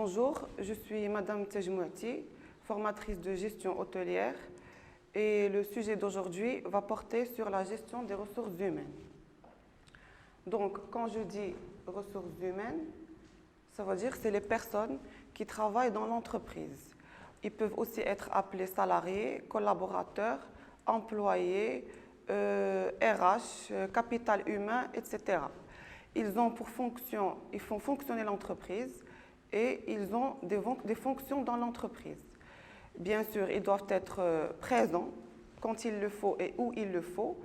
Bonjour, je suis Madame Tejmouati, formatrice de gestion hôtelière et le sujet d'aujourd'hui va porter sur la gestion des ressources humaines. Donc, quand je dis ressources humaines, ça veut dire que c'est les personnes qui travaillent dans l'entreprise. Ils peuvent aussi être appelés salariés, collaborateurs, employés, RH, capital humain, etc. Ils ont pour fonction, ils font fonctionner l'entreprise et ils ont des fonctions dans l'entreprise. Bien sûr, ils doivent être présents quand il le faut et où il le faut,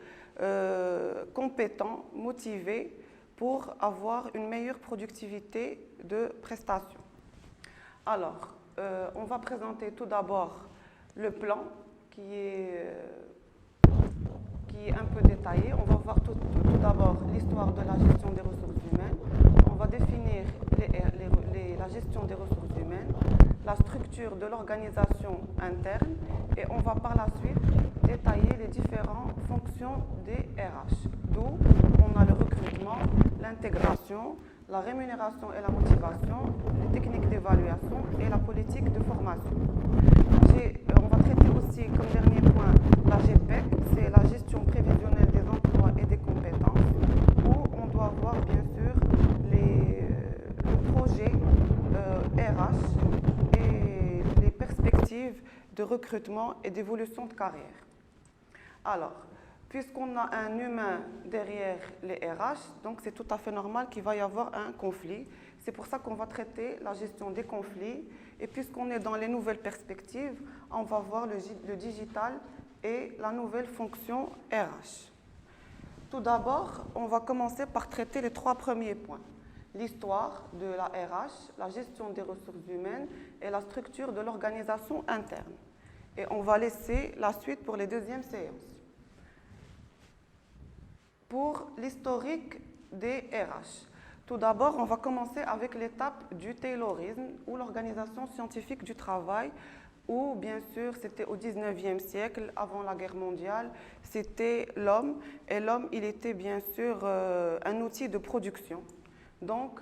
compétents, motivés pour avoir une meilleure productivité de prestation. Alors, on va présenter tout d'abord le plan qui est un peu détaillé. On va voir tout d'abord l'histoire de la gestion des ressources humaines. On va définir la gestion des ressources humaines, la structure de l'organisation interne et on va par la suite détailler les différentes fonctions des RH. D'où on a le recrutement, l'intégration, la rémunération et la motivation, les techniques d'évaluation et la politique de formation. On va traiter aussi comme dernier point la GPEC, c'est la gestion prévisionnelle des emplois et des compétences, où on doit voir bien sûr le projet RH et les perspectives de recrutement et d'évolution de carrière. Alors, puisqu'on a un humain derrière les RH, donc c'est tout à fait normal qu'il va y avoir un conflit. C'est pour ça qu'on va traiter la gestion des conflits. Et puisqu'on est dans les nouvelles perspectives, on va voir le digital et la nouvelle fonction RH. Tout d'abord, on va commencer par traiter les trois premiers points. L'histoire de la RH, la gestion des ressources humaines et la structure de l'organisation interne. Et on va laisser la suite pour les deuxièmes séances. Pour l'historique des RH, tout d'abord, on va commencer avec l'étape du taylorisme ou l'organisation scientifique du travail, où bien sûr c'était au 19e siècle, avant la guerre mondiale, c'était l'homme, et l'homme il était bien sûr un outil de production. Donc,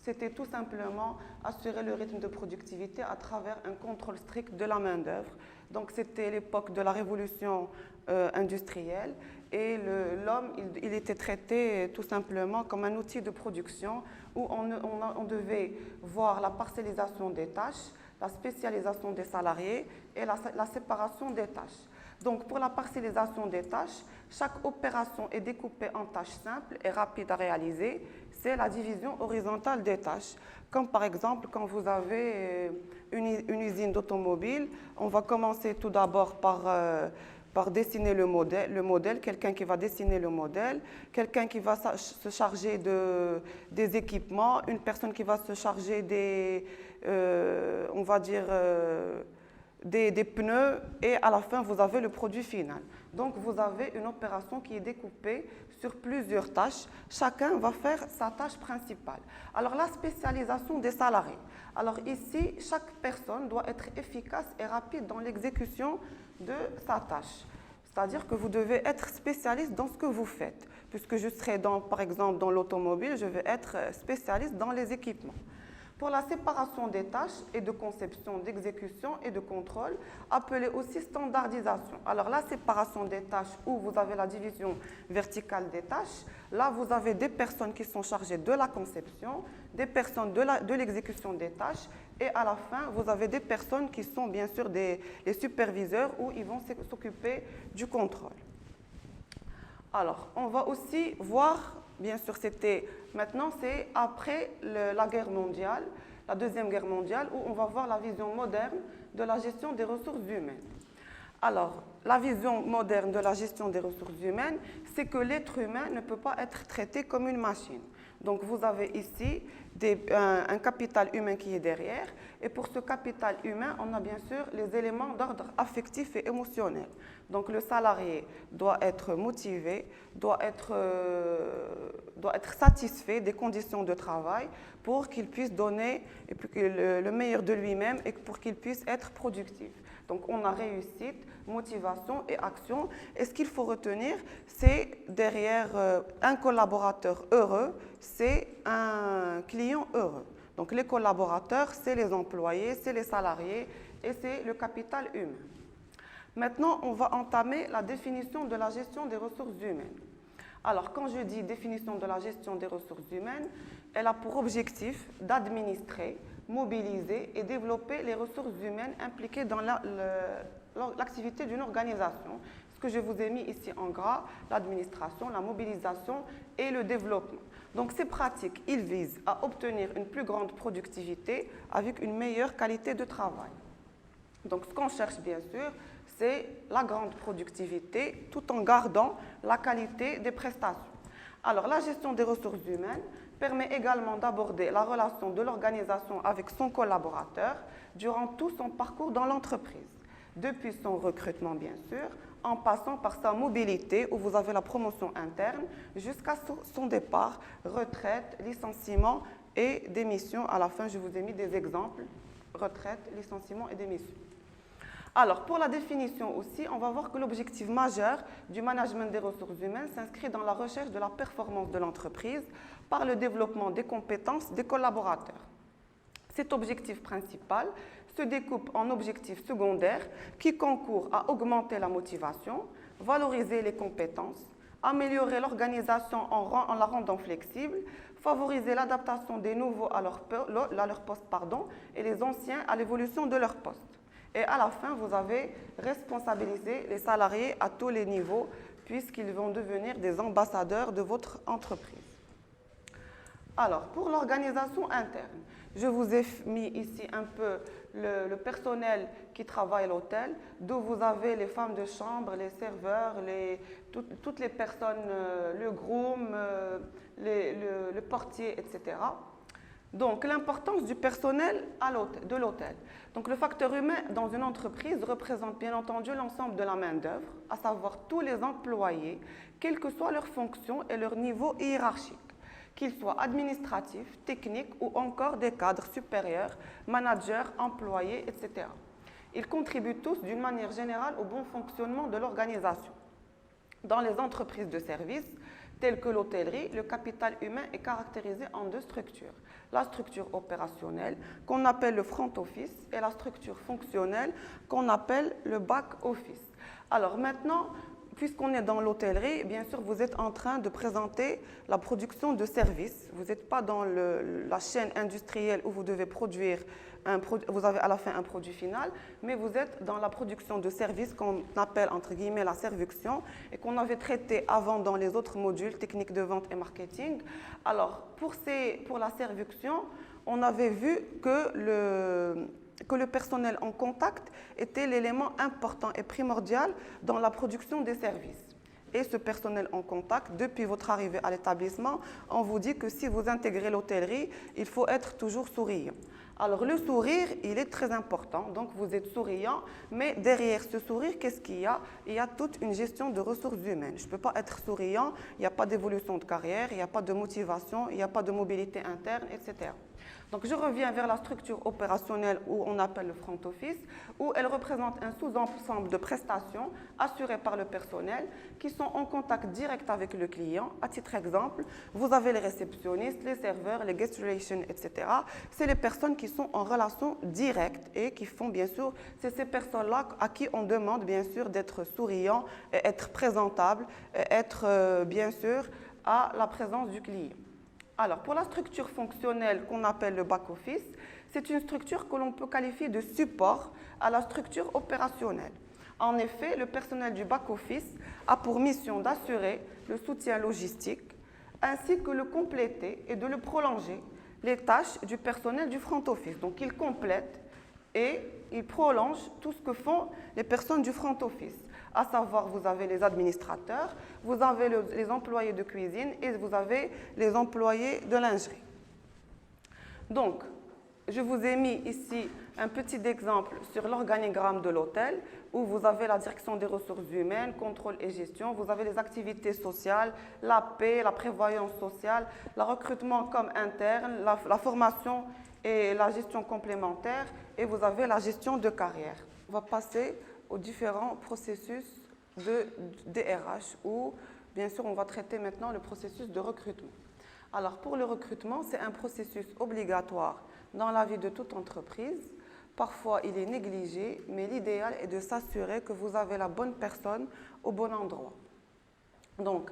c'était tout simplement assurer le rythme de productivité à travers un contrôle strict de la main-d'œuvre. Donc, c'était l'époque de la révolution industrielle et l'homme, il était traité tout simplement comme un outil de production où on devait voir la parcellisation des tâches, la spécialisation des salariés et la séparation des tâches. Donc, pour la parcellisation des tâches, chaque opération est découpée en tâches simples et rapides à réaliser. C'est la division horizontale des tâches. Comme par exemple, quand vous avez une usine d'automobile, on va commencer tout d'abord par dessiner le modèle, quelqu'un qui va dessiner le modèle, quelqu'un qui va se charger des équipements, une personne qui va se charger des pneus et à la fin, vous avez le produit final. Donc, vous avez une opération qui est découpée sur plusieurs tâches. Chacun va faire sa tâche principale. Alors, la spécialisation des salariés. Alors ici, chaque personne doit être efficace et rapide dans l'exécution de sa tâche. C'est-à-dire que vous devez être spécialiste dans ce que vous faites. Puisque je serai, par exemple, dans l'automobile, je vais être spécialiste dans les équipements. Pour la séparation des tâches et de conception, d'exécution et de contrôle, appelée aussi standardisation. Alors la séparation des tâches où vous avez la division verticale des tâches, là vous avez des personnes qui sont chargées de la conception, des personnes de l'exécution des tâches et à la fin vous avez des personnes qui sont bien sûr les superviseurs où ils vont s'occuper du contrôle. Alors on va aussi voir. Bien sûr, maintenant, c'est après la guerre mondiale, la Deuxième Guerre mondiale, où on va voir la vision moderne de la gestion des ressources humaines. Alors, la vision moderne de la gestion des ressources humaines, c'est que l'être humain ne peut pas être traité comme une machine. Donc, vous avez ici un capital humain qui est derrière. Et pour ce capital humain, on a bien sûr les éléments d'ordre affectif et émotionnel. Donc, le salarié doit être motivé, doit être satisfait des conditions de travail pour qu'il puisse donner le meilleur de lui-même et pour qu'il puisse être productif. Donc, on a réussite, motivation et action. Et ce qu'il faut retenir, c'est derrière un collaborateur heureux, c'est un client heureux. Donc les collaborateurs, c'est les employés, c'est les salariés et c'est le capital humain. Maintenant, on va entamer la définition de la gestion des ressources humaines. Alors, quand je dis définition de la gestion des ressources humaines, elle a pour objectif d'administrer, mobiliser et développer les ressources humaines impliquées dans l'activité d'une organisation. Ce que je vous ai mis ici en gras, l'administration, la mobilisation et le développement. Donc ces pratiques, ils visent à obtenir une plus grande productivité avec une meilleure qualité de travail. Donc ce qu'on cherche bien sûr, c'est la grande productivité tout en gardant la qualité des prestations. Alors la gestion des ressources humaines permet également d'aborder la relation de l'organisation avec son collaborateur durant tout son parcours dans l'entreprise, depuis son recrutement bien sûr, en passant par sa mobilité où vous avez la promotion interne jusqu'à son départ, retraite, licenciement et démission. À la fin, je vous ai mis des exemples, retraite, licenciement et démission. Alors, pour la définition aussi, on va voir que l'objectif majeur du management des ressources humaines s'inscrit dans la recherche de la performance de l'entreprise par le développement des compétences des collaborateurs. Cet objectif principal se découpe en objectifs secondaires qui concourent à augmenter la motivation, valoriser les compétences, améliorer l'organisation en la rendant flexible, favoriser l'adaptation des nouveaux à leur poste et les anciens à l'évolution de leur poste. Et à la fin, vous avez responsabilisé les salariés à tous les niveaux puisqu'ils vont devenir des ambassadeurs de votre entreprise. Alors, pour l'organisation interne, je vous ai mis ici un peu le personnel qui travaille à l'hôtel, d'où vous avez les femmes de chambre, les serveurs, toutes les personnes, le groom, le portier, etc. Donc, l'importance du personnel de l'hôtel. Donc, le facteur humain dans une entreprise représente bien entendu l'ensemble de la main-d'œuvre, à savoir tous les employés, quelle que soit leur fonction et leur niveau hiérarchique, qu'ils soient administratifs, techniques ou encore des cadres supérieurs, managers, employés, etc. Ils contribuent tous d'une manière générale au bon fonctionnement de l'organisation. Dans les entreprises de services, telles que l'hôtellerie, le capital humain est caractérisé en deux structures. La structure opérationnelle, qu'on appelle le front office, et la structure fonctionnelle, qu'on appelle le back office. Alors maintenant, puisqu'on est dans l'hôtellerie, bien sûr, vous êtes en train de présenter la production de services. Vous n'êtes pas dans la chaîne industrielle où vous devez produire, vous avez à la fin un produit final, mais vous êtes dans la production de services qu'on appelle entre guillemets la serviction et qu'on avait traité avant dans les autres modules, techniques de vente et marketing. Alors, pour la serviction, on avait vu que le personnel en contact était l'élément important et primordial dans la production des services. Et ce personnel en contact, depuis votre arrivée à l'établissement, on vous dit que si vous intégrez l'hôtellerie, il faut être toujours souriant. Alors le sourire, il est très important, donc vous êtes souriant, mais derrière ce sourire, qu'est-ce qu'il y a? Il y a toute une gestion de ressources humaines. Je ne peux pas être souriant, il n'y a pas d'évolution de carrière, il n'y a pas de motivation, il n'y a pas de mobilité interne, etc. Donc je reviens vers la structure opérationnelle où on appelle le front office, où elle représente un sous-ensemble de prestations assurées par le personnel qui sont en contact direct avec le client. À titre d'exemple, vous avez les réceptionnistes, les serveurs, les guest relations, etc. C'est les personnes qui sont en relation directe et qui font bien sûr, c'est ces personnes-là à qui on demande bien sûr d'être souriant, et être présentable, et être bien sûr à la présence du client. Alors, pour la structure fonctionnelle qu'on appelle le back-office, c'est une structure que l'on peut qualifier de support à la structure opérationnelle. En effet, le personnel du back-office a pour mission d'assurer le soutien logistique ainsi que le compléter et de le prolonger les tâches du personnel du front office. Donc, il complète et il prolonge tout ce que font les personnes du front office. À savoir, vous avez les administrateurs, vous avez les employés de cuisine et vous avez les employés de lingerie. Donc, je vous ai mis ici un petit exemple sur l'organigramme de l'hôtel où vous avez la direction des ressources humaines, contrôle et gestion, vous avez les activités sociales, la paie, la prévoyance sociale, le recrutement comme interne, la formation et la gestion complémentaire et vous avez la gestion de carrière. On va passer aux différents processus de DRH où, bien sûr, on va traiter maintenant le processus de recrutement. Alors, pour le recrutement, c'est un processus obligatoire dans la vie de toute entreprise. Parfois, il est négligé, mais l'idéal est de s'assurer que vous avez la bonne personne au bon endroit. Donc,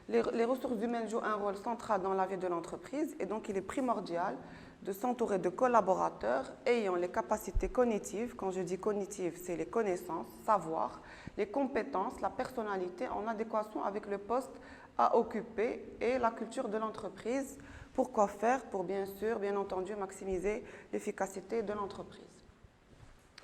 les ressources humaines jouent un rôle central dans la vie de l'entreprise et donc il est primordial de s'entourer de collaborateurs ayant les capacités cognitives. Quand je dis cognitives, c'est les connaissances, savoir, les compétences, la personnalité en adéquation avec le poste à occuper et la culture de l'entreprise. Pourquoi faire? Pour bien sûr, bien entendu, maximiser l'efficacité de l'entreprise.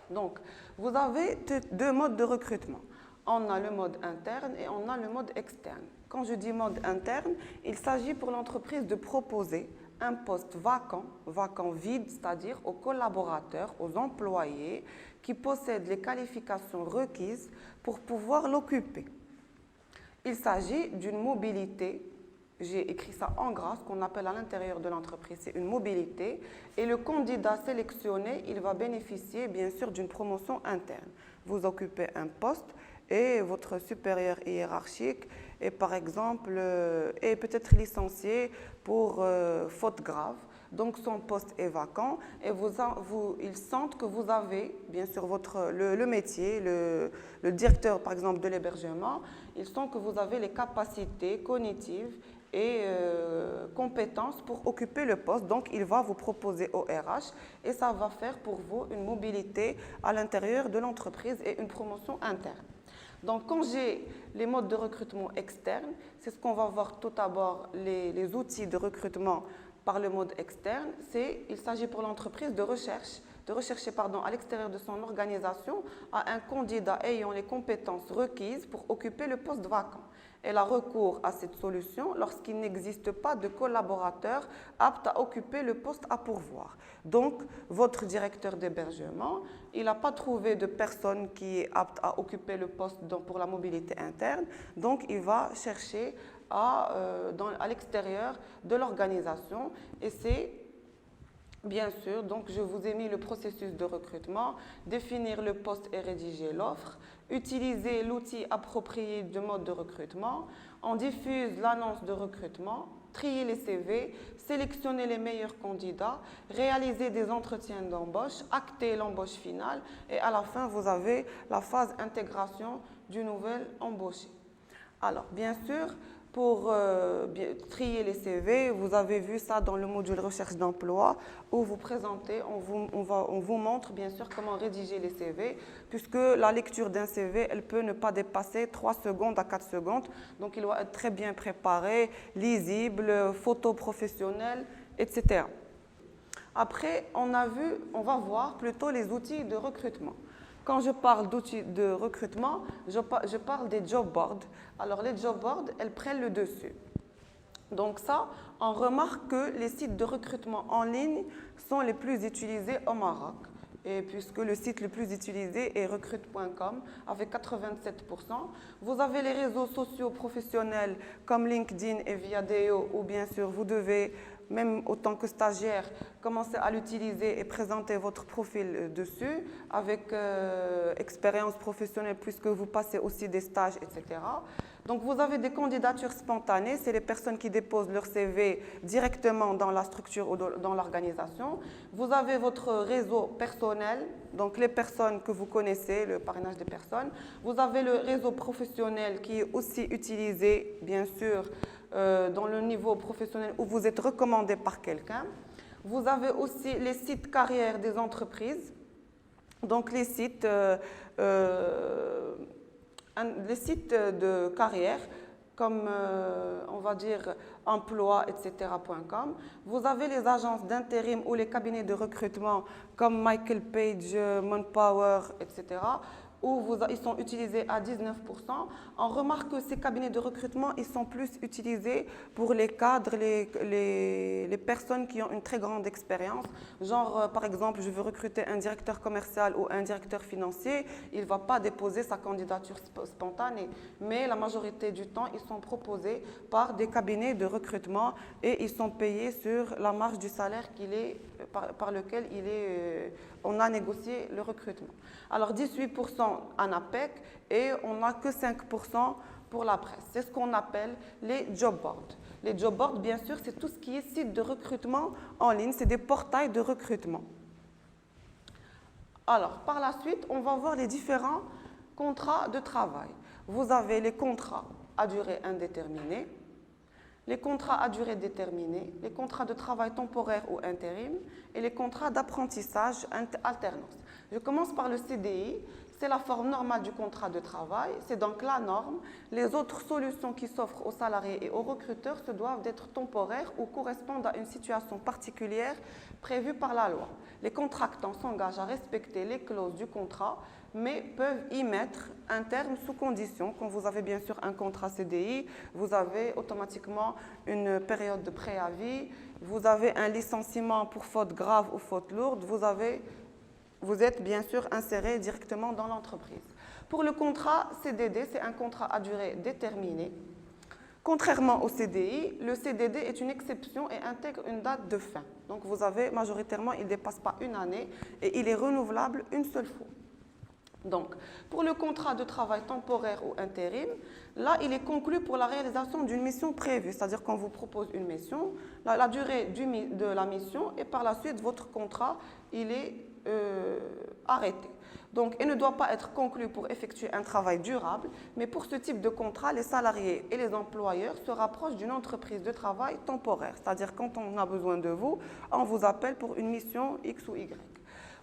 Donc, vous avez deux modes de recrutement. On a le mode interne et on a le mode externe. Quand je dis mode interne, il s'agit pour l'entreprise de proposer un poste vacant vide, c'est-à-dire aux collaborateurs, aux employés qui possèdent les qualifications requises pour pouvoir l'occuper. Il s'agit d'une mobilité, j'ai écrit ça en gras, ce qu'on appelle à l'intérieur de l'entreprise, c'est une mobilité, et le candidat sélectionné, il va bénéficier bien sûr d'une promotion interne. Vous occupez un poste et votre supérieur hiérarchique est par exemple est peut-être licencié pour faute grave. Donc son poste est vacant et ils sentent que vous avez, bien sûr, le métier, le directeur par exemple de l'hébergement, ils sentent que vous avez les capacités cognitives et compétences pour occuper le poste. Donc il va vous proposer au RH et ça va faire pour vous une mobilité à l'intérieur de l'entreprise et une promotion interne. Donc, quand j'ai les modes de recrutement externes, c'est ce qu'on va voir tout d'abord, les outils de recrutement par le mode externe. Il s'agit pour l'entreprise de rechercher à l'extérieur de son organisation à un candidat ayant les compétences requises pour occuper le poste vacant. Elle a recours à cette solution lorsqu'il n'existe pas de collaborateur apte à occuper le poste à pourvoir. Donc, votre directeur d'hébergement, il n'a pas trouvé de personne qui est apte à occuper le poste pour la mobilité interne, donc il va chercher à l'extérieur de l'organisation et c'est bien sûr, donc je vous ai mis le processus de recrutement, définir le poste et rédiger l'offre, utiliser l'outil approprié du mode de recrutement, on diffuse l'annonce de recrutement, trier les CV, sélectionner les meilleurs candidats, réaliser des entretiens d'embauche, acter l'embauche finale et à la fin, vous avez la phase intégration du nouvel embauché. Alors, bien sûr, pour trier les CV, vous avez vu ça dans le module recherche d'emploi où vous présentez, on vous montre bien sûr comment rédiger les CV puisque la lecture d'un CV, elle peut ne pas dépasser 3 secondes à 4 secondes. Donc, il doit être très bien préparé, lisible, photo professionnelle, etc. Après, on va voir plutôt les outils de recrutement. Quand je parle d'outils de recrutement, je parle des job boards. Alors, les job boards, elles prennent le dessus. Donc ça, on remarque que les sites de recrutement en ligne sont les plus utilisés au Maroc. Et puisque le site le plus utilisé est recrute.com avec 87%. Vous avez les réseaux sociaux professionnels comme LinkedIn et Viadeo où bien sûr vous devez, même autant que stagiaire, commencer à l'utiliser et présenter votre profil dessus avec expérience professionnelle puisque vous passez aussi des stages, etc. Donc, vous avez des candidatures spontanées, c'est les personnes qui déposent leur CV directement dans la structure ou dans l'organisation. Vous avez votre réseau personnel, donc les personnes que vous connaissez, le parrainage des personnes. Vous avez le réseau professionnel qui est aussi utilisé, bien sûr, dans le niveau professionnel où vous êtes recommandé par quelqu'un. Vous avez aussi les sites carrières des entreprises, donc les sites de carrière comme on va dire emploi, etc.com. Vous avez les agences d'intérim ou les cabinets de recrutement comme Michael Page, Manpower, etc. où ils sont utilisés à 19%. On remarque que ces cabinets de recrutement, ils sont plus utilisés pour les cadres, les personnes qui ont une très grande expérience. Genre, par exemple, je veux recruter un directeur commercial ou un directeur financier, il ne va pas déposer sa candidature spontanée. Mais la majorité du temps, ils sont proposés par des cabinets de recrutement et ils sont payés sur la marge du salaire par lequel on a négocié le recrutement. Alors 18% en APEC et on n'a que 5% pour la presse. C'est ce qu'on appelle les job boards. Les job boards, bien sûr, c'est tout ce qui est site de recrutement en ligne, c'est des portails de recrutement. Alors, par la suite, on va voir les différents contrats de travail. Vous avez les contrats à durée indéterminée, les contrats à durée déterminée, les contrats de travail temporaire ou intérim et les contrats d'apprentissage alternance. Je commence par le CDI. C'est la forme normale du contrat de travail, c'est donc la norme. Les autres solutions qui s'offrent aux salariés et aux recruteurs se doivent d'être temporaires ou correspondent à une situation particulière prévue par la loi. Les contractants s'engagent à respecter les clauses du contrat, mais peuvent y mettre un terme sous condition. Quand vous avez bien sûr un contrat CDI, vous avez automatiquement une période de préavis, vous avez un licenciement pour faute grave ou faute lourde, vous êtes bien sûr inséré directement dans l'entreprise. Pour le contrat CDD, c'est un contrat à durée déterminée. Contrairement au CDI, le CDD est une exception et intègre une date de fin. Donc vous avez majoritairement, il ne dépasse pas une année et il est renouvelable une seule fois. Donc, pour le contrat de travail temporaire ou intérim, là, il est conclu pour la réalisation d'une mission prévue, c'est-à-dire qu'on vous propose une mission, la durée de la mission et par la suite, votre contrat, il est arrêté. Donc, il ne doit pas être conclu pour effectuer un travail durable, mais pour ce type de contrat, les salariés et les employeurs se rapprochent d'une entreprise de travail temporaire, c'est-à-dire quand on a besoin de vous, on vous appelle pour une mission X ou Y.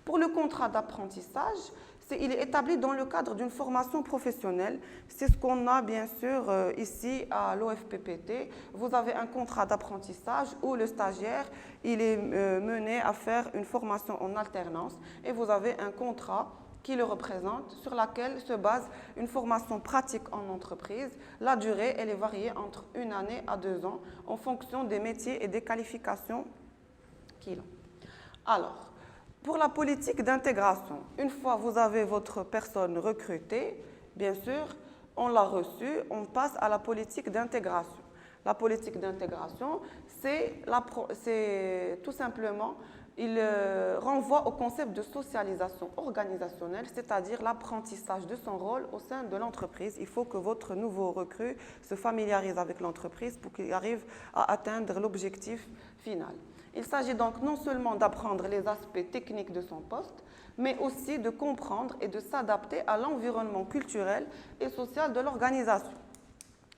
Pour le contrat d'apprentissage, il est établi dans le cadre d'une formation professionnelle. C'est ce qu'on a bien sûr ici à l'OFPPT. Vous avez un contrat d'apprentissage où le stagiaire il est mené à faire une formation en alternance et vous avez un contrat qui le représente, sur laquelle se base une formation pratique en entreprise. La durée, elle est variée entre 1 année à 2 ans en fonction des métiers et des qualifications qu'il a. Alors, pour la politique d'intégration, une fois que vous avez votre personne recrutée, bien sûr, on l'a reçue, on passe à la politique d'intégration. La politique d'intégration, c'est tout simplement, il renvoie au concept de socialisation organisationnelle, c'est-à-dire l'apprentissage de son rôle au sein de l'entreprise. Il faut que votre nouveau recrue se familiarise avec l'entreprise pour qu'il arrive à atteindre l'objectif final. Il s'agit donc non seulement d'apprendre les aspects techniques de son poste, mais aussi de comprendre et de s'adapter à l'environnement culturel et social de l'organisation.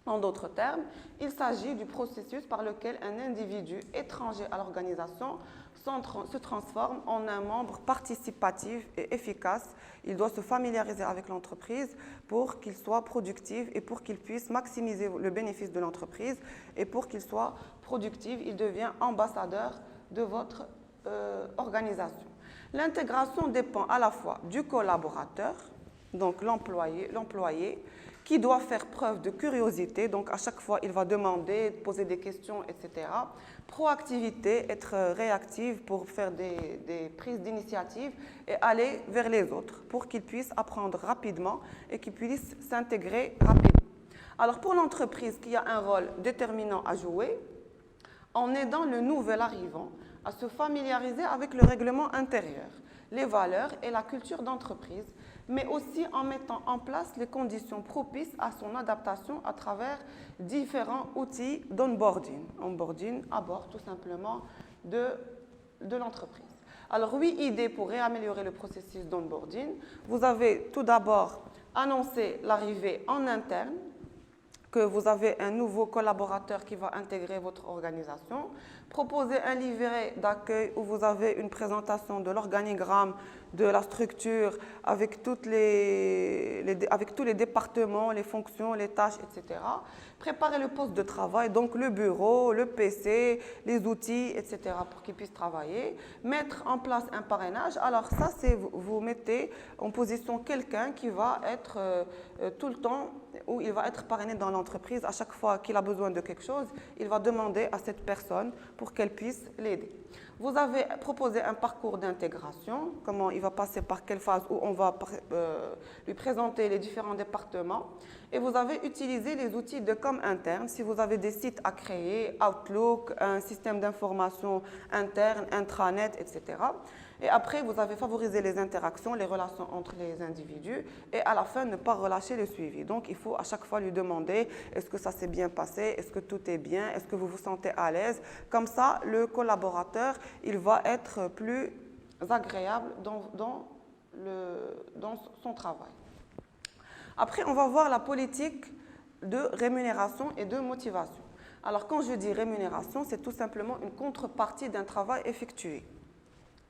En d'autres termes, il s'agit du processus par lequel un individu étranger à l'organisation se transforme en un membre participatif et efficace. Il doit se familiariser avec l'entreprise pour qu'il soit productif et pour qu'il puisse maximiser le bénéfice de l'entreprise. Et pour qu'il soit productif, il devient ambassadeur de votre organisation. L'intégration dépend à la fois du collaborateur, donc l'employé, qui doit faire preuve de curiosité, donc à chaque fois il va demander, poser des questions, etc. Proactivité, être réactive pour faire des prises d'initiative et aller vers les autres pour qu'ils puissent apprendre rapidement et qu'ils puissent s'intégrer rapidement. Alors pour l'entreprise qui a un rôle déterminant à jouer, en aidant le nouvel arrivant à se familiariser avec le règlement intérieur, les valeurs et la culture d'entreprise, mais aussi en mettant en place les conditions propices à son adaptation à travers différents outils d'onboarding. Onboarding à bord tout simplement de l'entreprise. Alors 8 idées pour réaméliorer le processus d'onboarding. Vous avez tout d'abord annoncé l'arrivée en interne, que vous avez un nouveau collaborateur qui va intégrer votre organisation. Proposer un livret d'accueil où vous avez une présentation de l'organigramme, de la structure, avec tous les départements, les fonctions, les tâches, etc. Préparer le poste de travail, donc le bureau, le PC, les outils, etc. pour qu'ils puissent travailler. Mettre en place un parrainage. Alors ça, c'est vous mettez en position quelqu'un qui va être tout le temps, où il va être parrainé dans l'entreprise. À chaque fois qu'il a besoin de quelque chose, il va demander à cette personne pour qu'elle puisse l'aider. Vous avez proposé un parcours d'intégration, comment il va passer par quelle phase, où on va lui présenter les différents départements. Et vous avez utilisé les outils de com interne. Si vous avez des sites à créer, Outlook, un système d'information interne, intranet, etc. Et après, vous avez favorisé les interactions, les relations entre les individus et à la fin, ne pas relâcher le suivi. Donc, il faut à chaque fois lui demander est-ce que ça s'est bien passé, est-ce que tout est bien, est-ce que vous vous sentez à l'aise. Comme ça, le collaborateur, il va être plus agréable dans son travail. Après, on va voir la politique de rémunération et de motivation. Alors, quand je dis rémunération, c'est tout simplement une contrepartie d'un travail effectué,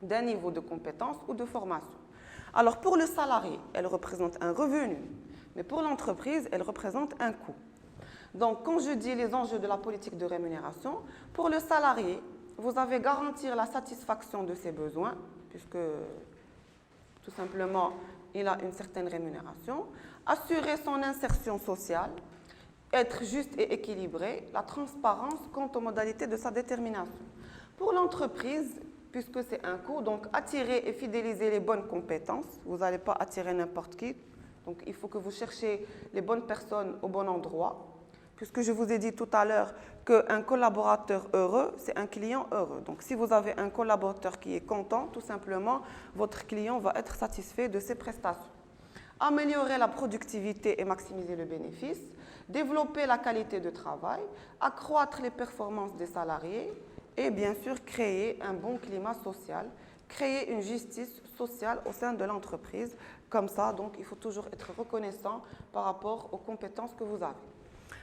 d'un niveau de compétence ou de formation. Alors, pour le salarié, elle représente un revenu, mais pour l'entreprise, elle représente un coût. Donc, quand je dis les enjeux de la politique de rémunération, pour le salarié, vous avez garantir la satisfaction de ses besoins, puisque tout simplement, il a une certaine rémunération, assurer son insertion sociale, être juste et équilibré, la transparence quant aux modalités de sa détermination. Pour l'entreprise, puisque c'est un coût, donc attirer et fidéliser les bonnes compétences. Vous n'allez pas attirer n'importe qui, donc il faut que vous cherchiez les bonnes personnes au bon endroit. Puisque je vous ai dit tout à l'heure qu'un collaborateur heureux, c'est un client heureux. Donc si vous avez un collaborateur qui est content, tout simplement, votre client va être satisfait de ses prestations. Améliorer la productivité et maximiser le bénéfice, développer la qualité de travail, accroître les performances des salariés et bien sûr créer un bon climat social, créer une justice sociale au sein de l'entreprise. Comme ça, donc, il faut toujours être reconnaissant par rapport aux compétences que vous avez.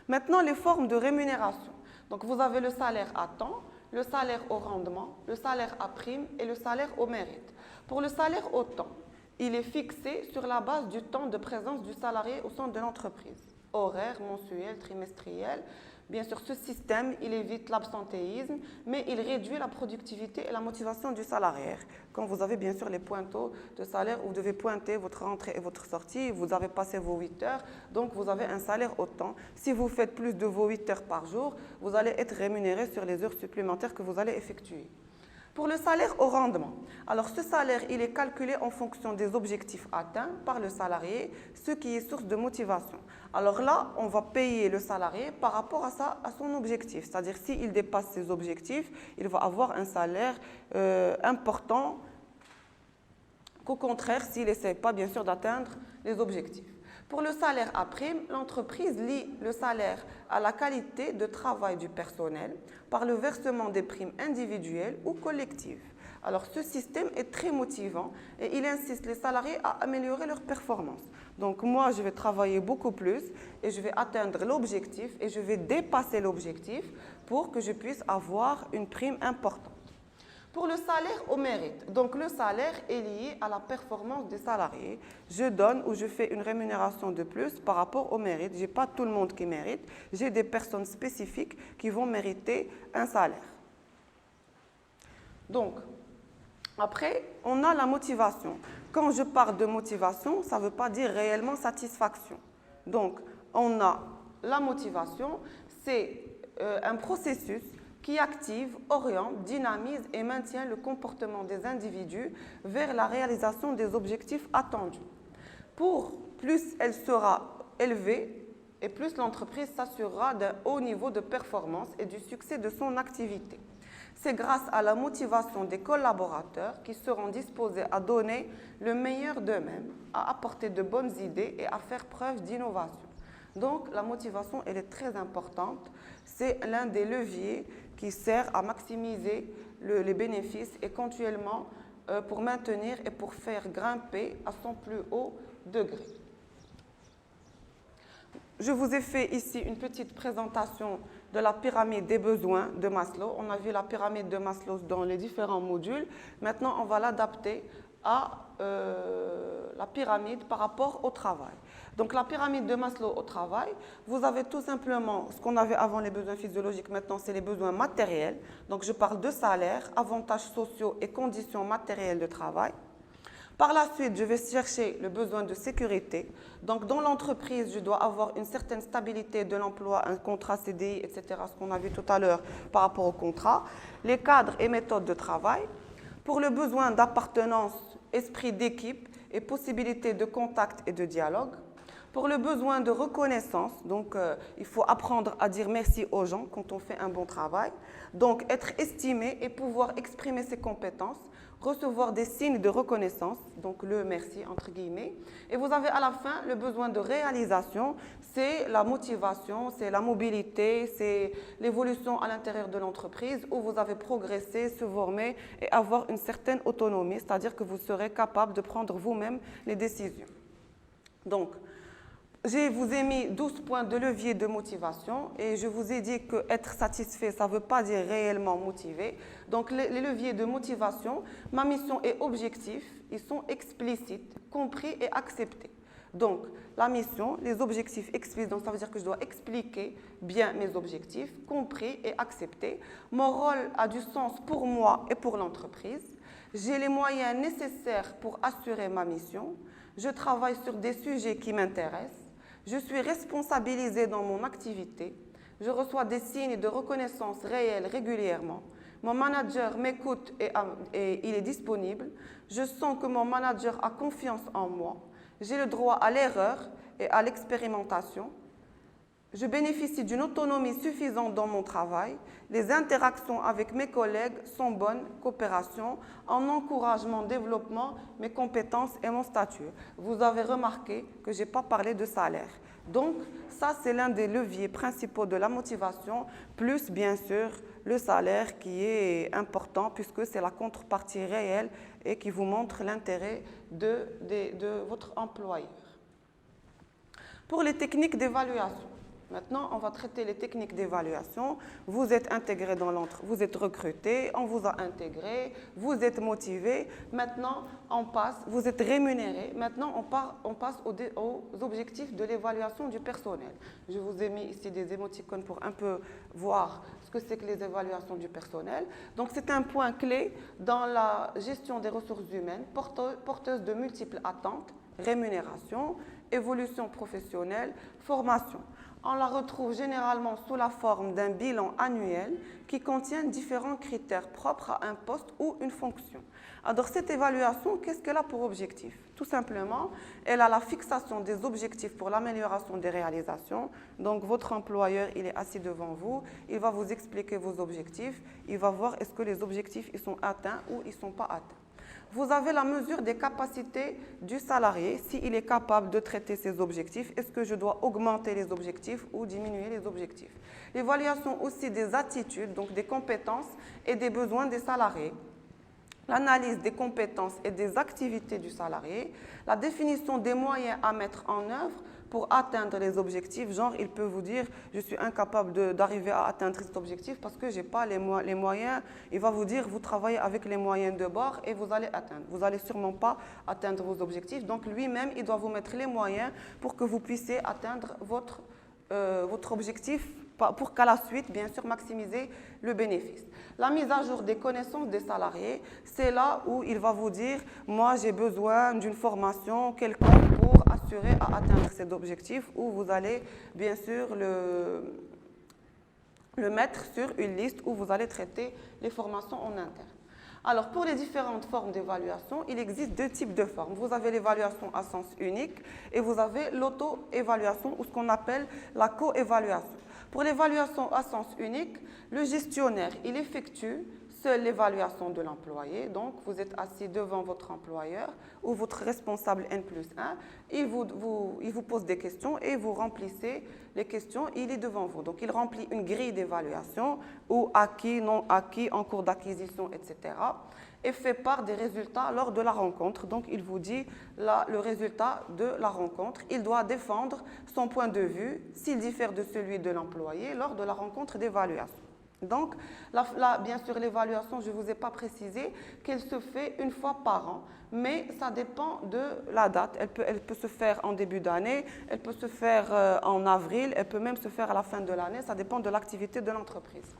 Maintenant, les formes de rémunération. Donc, vous avez le salaire à temps, le salaire au rendement, le salaire à prime et le salaire au mérite. Pour le salaire au temps, il est fixé sur la base du temps de présence du salarié au sein de l'entreprise. Horaire, mensuel, trimestriel. Bien sûr, ce système, il évite l'absentéisme, mais il réduit la productivité et la motivation du salarié. Quand vous avez bien sûr les pointeaux de salaire, vous devez pointer votre entrée et votre sortie, vous avez passé vos 8 heures, donc vous avez un salaire au temps. Si vous faites plus de vos 8 heures par jour, vous allez être rémunéré sur les heures supplémentaires que vous allez effectuer. Pour le salaire au rendement, alors ce salaire, il est calculé en fonction des objectifs atteints par le salarié, ce qui est source de motivation. Alors là, on va payer le salarié par rapport à son objectif. C'est-à-dire, s'il dépasse ses objectifs, il va avoir un salaire important qu'au contraire, s'il n'essaie pas, bien sûr, d'atteindre les objectifs. Pour le salaire à prime, l'entreprise lie le salaire à la qualité de travail du personnel par le versement des primes individuelles ou collectives. Alors, ce système est très motivant et il incite les salariés à améliorer leur performance. Donc, moi, je vais travailler beaucoup plus et je vais atteindre l'objectif et je vais dépasser l'objectif pour que je puisse avoir une prime importante. Pour le salaire au mérite, donc le salaire est lié à la performance des salariés. Je donne ou je fais une rémunération de plus par rapport au mérite. Je n'ai pas tout le monde qui mérite. J'ai des personnes spécifiques qui vont mériter un salaire. Donc, après, on a la motivation. Quand je parle de motivation, ça ne veut pas dire réellement satisfaction. Donc, on a la motivation, c'est un processus qui active, oriente, dynamise et maintient le comportement des individus vers la réalisation des objectifs attendus. Plus elle sera élevée et plus l'entreprise s'assurera d'un haut niveau de performance et du succès de son activité. C'est grâce à la motivation des collaborateurs qui seront disposés à donner le meilleur d'eux-mêmes, à apporter de bonnes idées et à faire preuve d'innovation. Donc, la motivation, elle est très importante. C'est l'un des leviers qui sert à maximiser les bénéfices et continuellement pour maintenir et pour faire grimper à son plus haut degré. Je vous ai fait ici une petite présentation de la pyramide des besoins de Maslow. On a vu la pyramide de Maslow dans les différents modules. Maintenant, on va l'adapter à la pyramide par rapport au travail. Donc, la pyramide de Maslow au travail, vous avez tout simplement ce qu'on avait avant les besoins physiologiques, maintenant c'est les besoins matériels. Donc, je parle de salaire, avantages sociaux et conditions matérielles de travail. Par la suite, je vais chercher le besoin de sécurité. Donc, dans l'entreprise, je dois avoir une certaine stabilité de l'emploi, un contrat CDI, etc., ce qu'on a vu tout à l'heure par rapport au contrat. Les cadres et méthodes de travail. Pour le besoin d'appartenance, esprit d'équipe et possibilité de contact et de dialogue. Pour le besoin de reconnaissance, donc il faut apprendre à dire merci aux gens quand on fait un bon travail. Donc être estimé et pouvoir exprimer ses compétences, recevoir des signes de reconnaissance, donc le merci entre guillemets. Et vous avez à la fin le besoin de réalisation, c'est la motivation, c'est la mobilité, c'est l'évolution à l'intérieur de l'entreprise où vous avez progressé, se former et avoir une certaine autonomie, c'est-à-dire que vous serez capable de prendre vous-même les décisions. Donc, je vous ai mis 12 points de levier de motivation et je vous ai dit qu'être satisfait, ça ne veut pas dire réellement motivé. Donc, les leviers de motivation, ma mission et objectif, ils sont explicites, compris et acceptés. Donc, la mission, les objectifs explicites, donc ça veut dire que je dois expliquer bien mes objectifs, compris et acceptés. Mon rôle a du sens pour moi et pour l'entreprise. J'ai les moyens nécessaires pour assurer ma mission. Je travaille sur des sujets qui m'intéressent. Je suis responsabilisée dans mon activité. Je reçois des signes de reconnaissance réels régulièrement. Mon manager m'écoute et il est disponible. Je sens que mon manager a confiance en moi. J'ai le droit à l'erreur et à l'expérimentation. Je bénéficie d'une autonomie suffisante dans mon travail. Les interactions avec mes collègues sont bonnes, coopération, en encouragement, développement, mes compétences et mon statut. Vous avez remarqué que je n'ai pas parlé de salaire. Donc, ça, c'est l'un des leviers principaux de la motivation, plus bien sûr le salaire qui est important puisque c'est la contrepartie réelle et qui vous montre l'intérêt de votre employeur. Pour les techniques d'évaluation. Maintenant, on va traiter les techniques d'évaluation. Vous êtes intégré dans l'entreprise, vous êtes recruté, on vous a intégré, vous êtes motivé. Maintenant, vous êtes rémunéré. Maintenant, on passe aux objectifs de l'évaluation du personnel. Je vous ai mis ici des émoticônes pour un peu voir ce que c'est que les évaluations du personnel. Donc, c'est un point clé dans la gestion des ressources humaines, porteuse de multiples attentes, rémunération, évolution professionnelle, formation. On la retrouve généralement sous la forme d'un bilan annuel qui contient différents critères propres à un poste ou une fonction. Alors cette évaluation, qu'est-ce qu'elle a pour objectif? Tout simplement, elle a la fixation des objectifs pour l'amélioration des réalisations. Donc votre employeur, il est assis devant vous, il va vous expliquer vos objectifs, il va voir est-ce que les objectifs ils sont atteints ou ils ne sont pas atteints. Vous avez la mesure des capacités du salarié, s'il est capable de traiter ses objectifs. Est-ce que je dois augmenter les objectifs ou diminuer les objectifs? L'évaluation aussi des attitudes, donc des compétences et des besoins des salariés. L'analyse des compétences et des activités du salarié. La définition des moyens à mettre en œuvre pour atteindre les objectifs. Genre, il peut vous dire, je suis incapable d'arriver à atteindre cet objectif parce que je n'ai pas les moyens. Il va vous dire, vous travaillez avec les moyens de bord et vous allez atteindre. Vous n'allez sûrement pas atteindre vos objectifs. Donc, lui-même, il doit vous mettre les moyens pour que vous puissiez atteindre votre objectif pour qu'à la suite, bien sûr, maximiser le bénéfice. La mise à jour des connaissances des salariés, c'est là où il va vous dire, moi j'ai besoin d'une formation quelconque pour assurer à atteindre cet objectif, où vous allez bien sûr le mettre sur une liste où vous allez traiter les formations en interne. Alors, pour les différentes formes d'évaluation, il existe deux types de formes. Vous avez l'évaluation à sens unique et vous avez l'auto-évaluation ou ce qu'on appelle la co-évaluation. Pour l'évaluation à sens unique, le gestionnaire, il effectue seule l'évaluation de l'employé. Donc, vous êtes assis devant votre employeur ou votre responsable N+1. Il vous pose des questions et vous remplissez les questions. Il est devant vous. Donc, il remplit une grille d'évaluation ou acquis, non acquis, en cours d'acquisition, etc. et fait part des résultats lors de la rencontre. Donc, il vous dit le résultat de la rencontre. Il doit défendre son point de vue s'il diffère de celui de l'employé lors de la rencontre d'évaluation. Donc, bien sûr, l'évaluation, je ne vous ai pas précisé qu'elle se fait une fois par an, mais ça dépend de la date. Elle peut se faire en début d'année, elle peut se faire en avril, elle peut même se faire à la fin de l'année, ça dépend de l'activité de l'entreprise.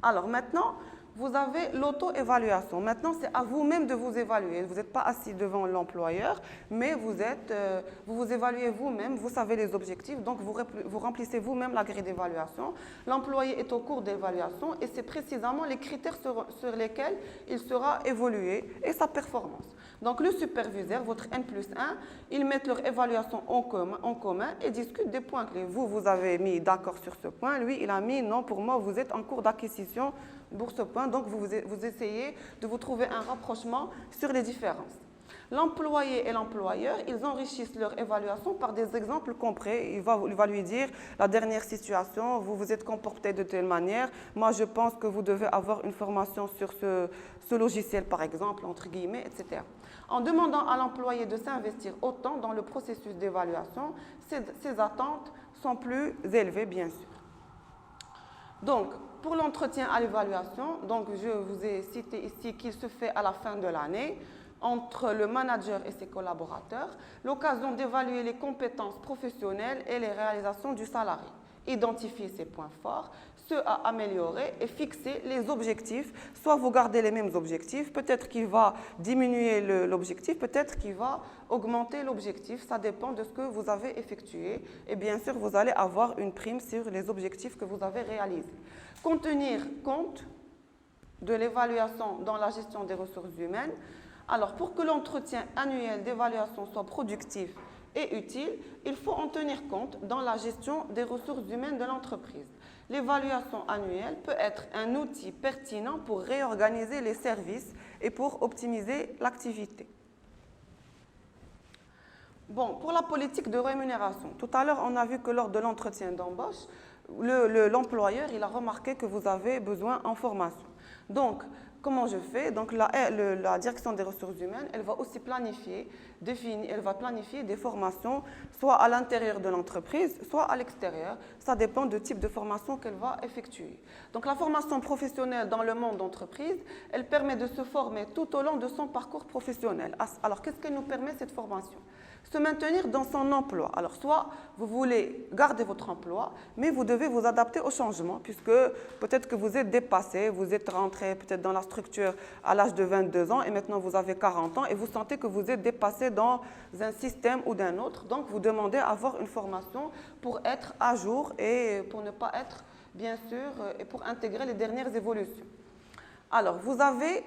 Alors maintenant, vous avez l'auto-évaluation. Maintenant, c'est à vous-même de vous évaluer. Vous n'êtes pas assis devant l'employeur, mais vous vous évaluez vous-même, vous savez les objectifs, donc vous remplissez vous-même la grille d'évaluation. L'employé est au cours d'évaluation et c'est précisément les critères sur lesquels il sera évalué et sa performance. Donc, le superviseur, votre N+1, ils mettent leur évaluation en commun et discutent des points clés. Vous avez mis d'accord sur ce point, lui, il a mis non, pour moi, vous êtes en cours d'acquisition pour ce point, donc vous essayez de vous trouver un rapprochement sur les différences. L'employé et l'employeur, ils enrichissent leur évaluation par des exemples concrets. Il va lui dire la dernière situation, vous vous êtes comporté de telle manière. Moi, je pense que vous devez avoir une formation sur ce logiciel, par exemple, entre guillemets, etc. En demandant à l'employé de s'investir autant dans le processus d'évaluation, ses attentes sont plus élevées, bien sûr. Donc, pour l'entretien à l'évaluation, donc je vous ai cité ici qu'il se fait à la fin de l'année entre le manager et ses collaborateurs, l'occasion d'évaluer les compétences professionnelles et les réalisations du salarié, identifier ses points forts, ceux à améliorer et fixer les objectifs. Soit vous gardez les mêmes objectifs, peut-être qu'il va diminuer l'objectif, peut-être qu'il va augmenter l'objectif, ça dépend de ce que vous avez effectué et bien sûr vous allez avoir une prime sur les objectifs que vous avez réalisés. Tenir compte de l'évaluation dans la gestion des ressources humaines. Alors, pour que l'entretien annuel d'évaluation soit productif et utile, il faut en tenir compte dans la gestion des ressources humaines de l'entreprise. L'évaluation annuelle peut être un outil pertinent pour réorganiser les services et pour optimiser l'activité. Bon, pour la politique de rémunération, tout à l'heure, on a vu que lors de l'entretien d'embauche, l'employeur il a remarqué que vous avez besoin en formation. Donc, comment je fais? Donc, la direction des ressources humaines, elle va aussi planifier des formations, soit à l'intérieur de l'entreprise, soit à l'extérieur. Ça dépend du type de formation qu'elle va effectuer. Donc, la formation professionnelle dans le monde d'entreprise, elle permet de se former tout au long de son parcours professionnel. Alors, qu'est-ce qu'elle nous permet, cette formation? Se maintenir dans son emploi. Alors, soit vous voulez garder votre emploi, mais vous devez vous adapter au changement, puisque peut-être que vous êtes dépassé, vous êtes rentré peut-être dans la structure à l'âge de 22 ans et maintenant vous avez 40 ans et vous sentez que vous êtes dépassé dans un système ou d'un autre. Donc, vous demandez à avoir une formation pour être à jour et pour ne pas être, bien sûr, et pour intégrer les dernières évolutions. Alors, vous avez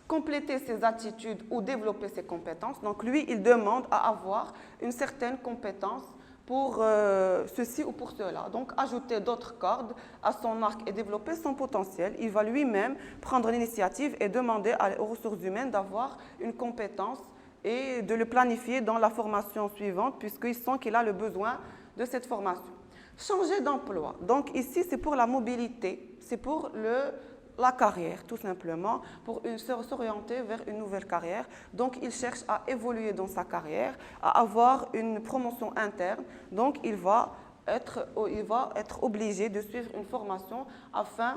compléter ses attitudes ou développer ses compétences. Donc, lui, il demande à avoir une certaine compétence pour ceci ou pour cela. Donc, ajouter d'autres cordes à son arc et développer son potentiel. Il va lui-même prendre l'initiative et demander aux ressources humaines d'avoir une compétence et de le planifier dans la formation suivante puisqu'il sent qu'il a le besoin de cette formation. Changer d'emploi. Donc, ici, c'est pour la mobilité, c'est pour la carrière, tout simplement, pour s'orienter vers une nouvelle carrière. Donc, il cherche à évoluer dans sa carrière, à avoir une promotion interne. Donc, il va être obligé de suivre une formation afin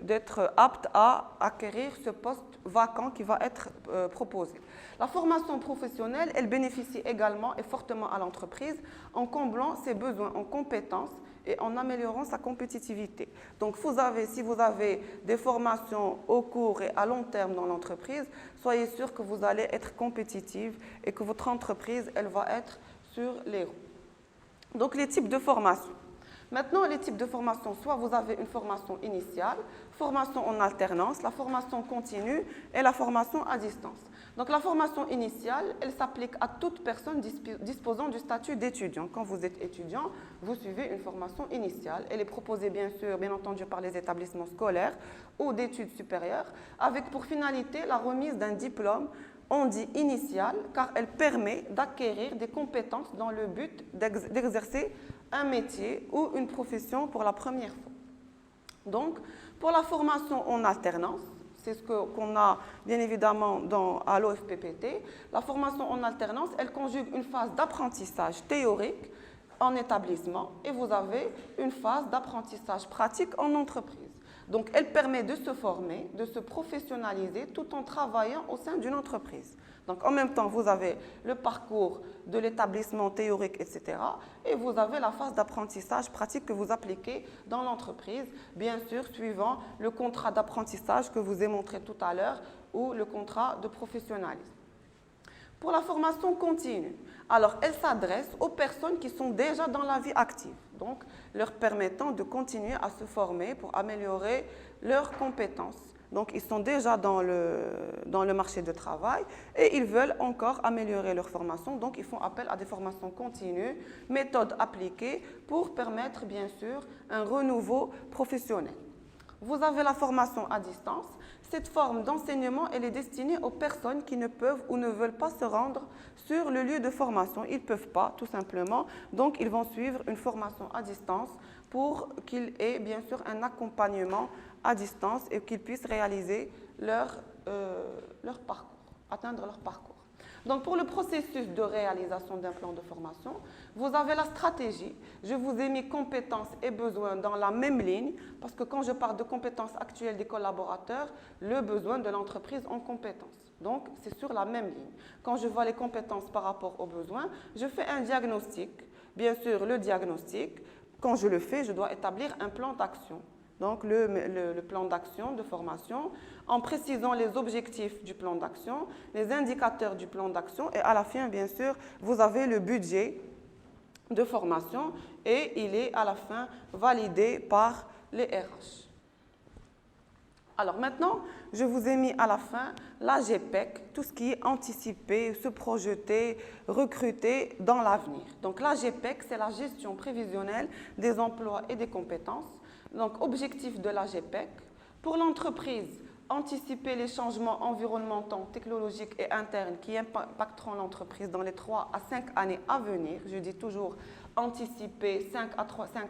d'être apte à acquérir ce poste vacant qui va être proposé. La formation professionnelle, elle bénéficie également et fortement à l'entreprise en comblant ses besoins en compétences et en améliorant sa compétitivité. Donc, si vous avez des formations au court et à long terme dans l'entreprise, soyez sûr que vous allez être compétitive et que votre entreprise, elle va être sur les roues. Donc, les types de formation. Maintenant, les types de formation, soit vous avez une formation initiale, formation en alternance, la formation continue et la formation à distance. Donc, la formation initiale, elle s'applique à toute personne disposant du statut d'étudiant. Quand vous êtes étudiant, vous suivez une formation initiale. Elle est proposée, bien entendu, par les établissements scolaires ou d'études supérieures, avec pour finalité la remise d'un diplôme. On dit initial car elle permet d'acquérir des compétences dans le but d'exercer un métier ou une profession pour la première fois. Donc, pour la formation en alternance, c'est ce qu'on a bien évidemment à l'OFPPT, la formation en alternance, elle conjugue une phase d'apprentissage théorique en établissement et vous avez une phase d'apprentissage pratique en entreprise. Donc, elle permet de se former, de se professionnaliser tout en travaillant au sein d'une entreprise. Donc, en même temps, vous avez le parcours de l'établissement théorique, etc. Et vous avez la phase d'apprentissage pratique que vous appliquez dans l'entreprise, bien sûr, suivant le contrat d'apprentissage que vous ai montré tout à l'heure ou le contrat de professionnalisme. Pour la formation continue, alors elle s'adresse aux personnes qui sont déjà dans la vie active, donc leur permettant de continuer à se former pour améliorer leurs compétences. Donc ils sont déjà dans le marché du travail et ils veulent encore améliorer leur formation, donc ils font appel à des formations continues, méthodes appliquées pour permettre bien sûr un renouveau professionnel. Vous avez la formation à distance. Cette forme d'enseignement, elle est destinée aux personnes qui ne peuvent ou ne veulent pas se rendre sur le lieu de formation. Ils ne peuvent pas, tout simplement. Donc, ils vont suivre une formation à distance pour qu'ils aient bien sûr un accompagnement à distance et qu'ils puissent réaliser leur parcours, atteindre leur parcours. Donc, pour le processus de réalisation d'un plan de formation, vous avez la stratégie. Je vous ai mis compétences et besoins dans la même ligne parce que quand je parle de compétences actuelles des collaborateurs, le besoin de l'entreprise en compétences. Donc, c'est sur la même ligne. Quand je vois les compétences par rapport aux besoins, je fais un diagnostic. Bien sûr, le diagnostic, quand je le fais, je dois établir un plan d'action. Donc, le plan d'action de formation, en précisant les objectifs du plan d'action, les indicateurs du plan d'action et à la fin, bien sûr, vous avez le budget de formation et il est à la fin validé par les RH. Alors maintenant, je vous ai mis à la fin la GPEC, tout ce qui est anticiper, se projeter, recruter dans l'avenir. Donc la GPEC, c'est la gestion prévisionnelle des emplois et des compétences. Donc, objectif de la GPEC, pour l'entreprise, anticiper les changements environnementaux, technologiques et internes qui impacteront l'entreprise dans les 3 à 5 années à venir. Je dis toujours anticiper 5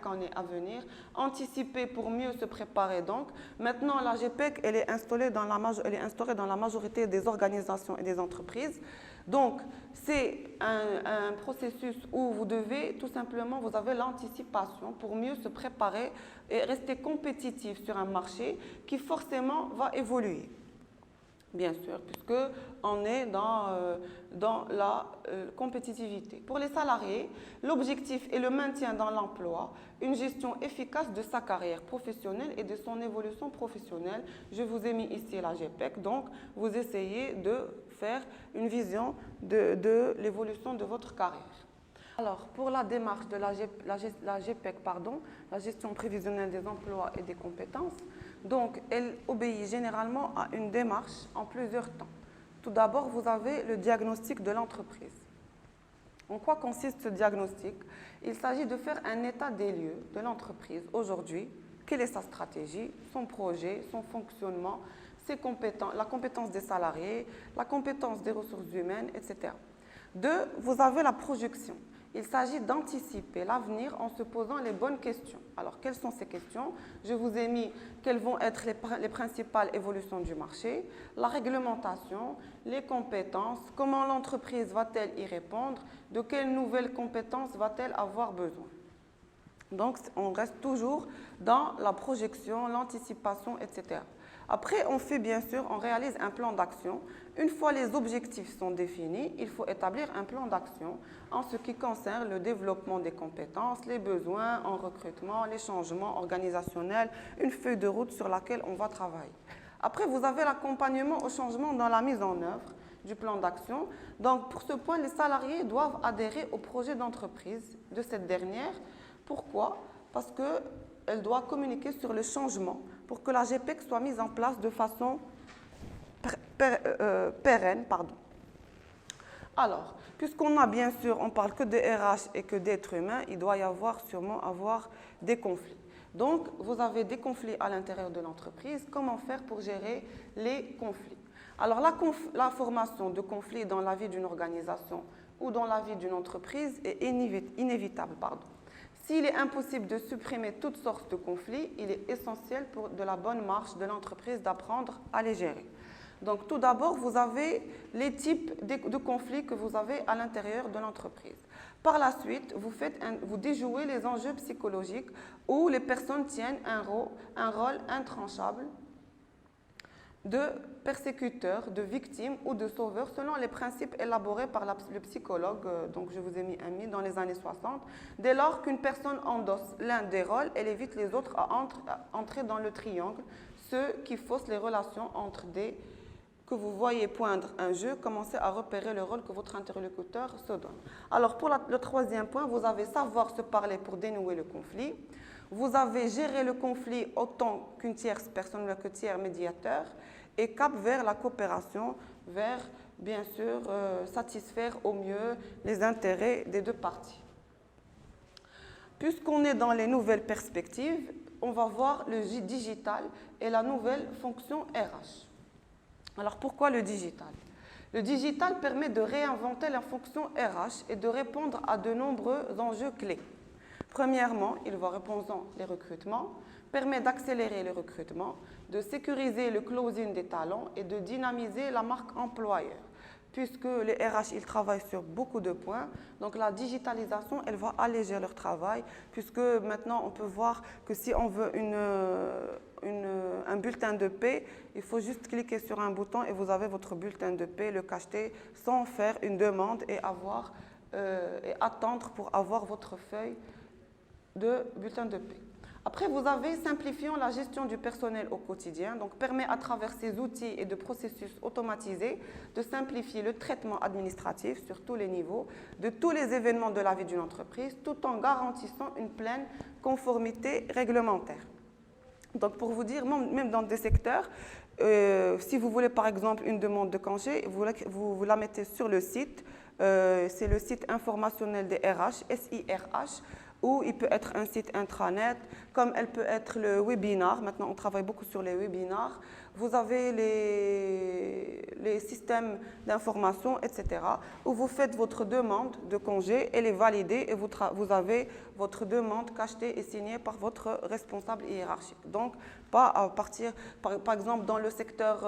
années à venir, anticiper pour mieux se préparer donc. Maintenant, la GPEC, elle est instaurée dans la majorité des organisations et des entreprises. Donc, c'est un processus où vous devez tout simplement, vous avez l'anticipation pour mieux se préparer et rester compétitif sur un marché qui forcément va évoluer. Bien sûr, puisqu'on est dans la compétitivité. Pour les salariés, l'objectif est le maintien dans l'emploi, une gestion efficace de sa carrière professionnelle et de son évolution professionnelle. Je vous ai mis ici la GPEC, donc vous essayez de faire une vision de l'évolution de votre carrière. Alors, pour la démarche de la GPEC, la gestion prévisionnelle des emplois et des compétences, donc elle obéit généralement à une démarche en plusieurs temps. Tout d'abord, vous avez le diagnostic de l'entreprise. En quoi consiste ce diagnostic? Il s'agit de faire un état des lieux de l'entreprise aujourd'hui. Quelle est sa stratégie, son projet, son fonctionnement, la compétence des salariés, la compétence des ressources humaines, etc. Deux, vous avez la projection. Il s'agit d'anticiper l'avenir en se posant les bonnes questions. Alors, quelles sont ces questions? Je vous ai mis quelles vont être les principales évolutions du marché, la réglementation, les compétences, comment l'entreprise va-t-elle y répondre, de quelles nouvelles compétences va-t-elle avoir besoin. Donc, on reste toujours dans la projection, l'anticipation, etc. Après, on réalise un plan d'action. Une fois les objectifs sont définis, il faut établir un plan d'action en ce qui concerne le développement des compétences, les besoins en recrutement, les changements organisationnels, une feuille de route sur laquelle on va travailler. Après, vous avez l'accompagnement au changement dans la mise en œuvre du plan d'action. Donc, pour ce point, les salariés doivent adhérer au projet d'entreprise de cette dernière. Pourquoi? Parce qu'elle doit communiquer sur le changement pour que la GPEC soit mise en place de façon pérenne. Alors, puisqu'on a bien sûr, on parle que de RH et que d'êtres humains, il doit y avoir sûrement des conflits. Donc, vous avez des conflits à l'intérieur de l'entreprise. Comment faire pour gérer les conflits? Alors, la formation de conflits dans la vie d'une organisation ou dans la vie d'une entreprise est inévitable. S'il est impossible de supprimer toutes sortes de conflits, il est essentiel pour de la bonne marche de l'entreprise d'apprendre à les gérer. Donc, tout d'abord, vous avez les types de conflits que vous avez à l'intérieur de l'entreprise. Par la suite, vous déjouez les enjeux psychologiques où les personnes tiennent un rôle intranchable de persécuteur, de victime ou de sauveur selon les principes élaborés par le psychologue, donc je vous ai mis un mythe, dans les années 60. Dès lors qu'une personne endosse l'un des rôles, elle évite les autres à entrer dans le triangle, ce qui fausse les relations entre que vous voyez poindre un jeu, commencez à repérer le rôle que votre interlocuteur se donne. Alors pour le troisième point, vous avez savoir se parler pour dénouer le conflit. Vous avez géré le conflit autant qu'une tierce personne que tiers médiateur et cap vers la coopération, vers bien sûr satisfaire au mieux les intérêts des deux parties. Puisqu'on est dans les nouvelles perspectives, on va voir le digital et la nouvelle fonction RH. Alors pourquoi le digital? Le digital permet de réinventer la fonction RH et de répondre à de nombreux enjeux clés. Premièrement, il va répondre les recrutements, permet d'accélérer le recrutement, de sécuriser le closing des talents et de dynamiser la marque employeur. Puisque les RH, ils travaillent sur beaucoup de points, donc la digitalisation, elle va alléger leur travail, puisque maintenant, on peut voir que si on veut un bulletin de paie, il faut juste cliquer sur un bouton et vous avez votre bulletin de paie, le cacheter, sans faire une demande et attendre pour avoir votre feuille de bulletin de paie. Après, vous avez simplifiant la gestion du personnel au quotidien, donc permet à travers ces outils et de processus automatisés de simplifier le traitement administratif sur tous les niveaux de tous les événements de la vie d'une entreprise, tout en garantissant une pleine conformité réglementaire. Donc pour vous dire, même dans des secteurs, si vous voulez par exemple une demande de congé, vous la mettez sur le site, c'est le site informationnel des RH, SIRH, ou il peut être un site intranet, comme elle peut être le webinar. Maintenant, on travaille beaucoup sur les webinars. Vous avez les systèmes d'information, etc., où vous faites votre demande de congé, elle est validée et vous avez votre demande cachetée et signée par votre responsable hiérarchique. Donc, pas à partir, par exemple, dans le secteur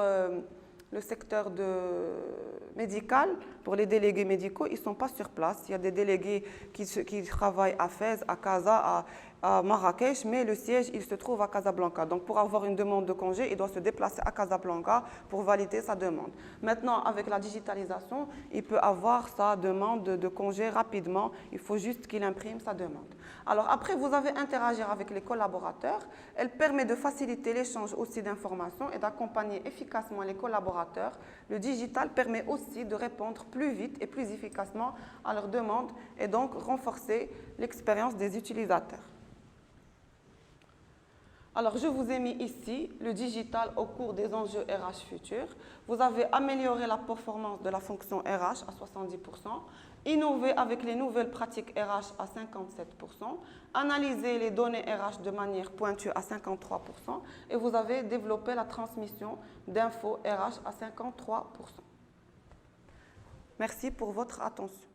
médical, pour les délégués médicaux, ils ne sont pas sur place. Il y a des délégués qui travaillent à Fès, à Casa, à Marrakech, mais le siège, il se trouve à Casablanca. Donc, pour avoir une demande de congé, il doit se déplacer à Casablanca pour valider sa demande. Maintenant, avec la digitalisation, il peut avoir sa demande de congé rapidement. Il faut juste qu'il imprime sa demande. Alors, après, vous avez interagir avec les collaborateurs. Elle permet de faciliter l'échange aussi d'informations et d'accompagner efficacement les collaborateurs. Le digital permet aussi de répondre plus vite et plus efficacement à leurs demandes et donc renforcer l'expérience des utilisateurs. Alors, je vous ai mis ici le digital au cours des enjeux RH futurs. Vous avez amélioré la performance de la fonction RH à 70%, innové avec les nouvelles pratiques RH à 57%, analysé les données RH de manière pointue à 53% et vous avez développé la transmission d'infos RH à 53%. Merci pour votre attention.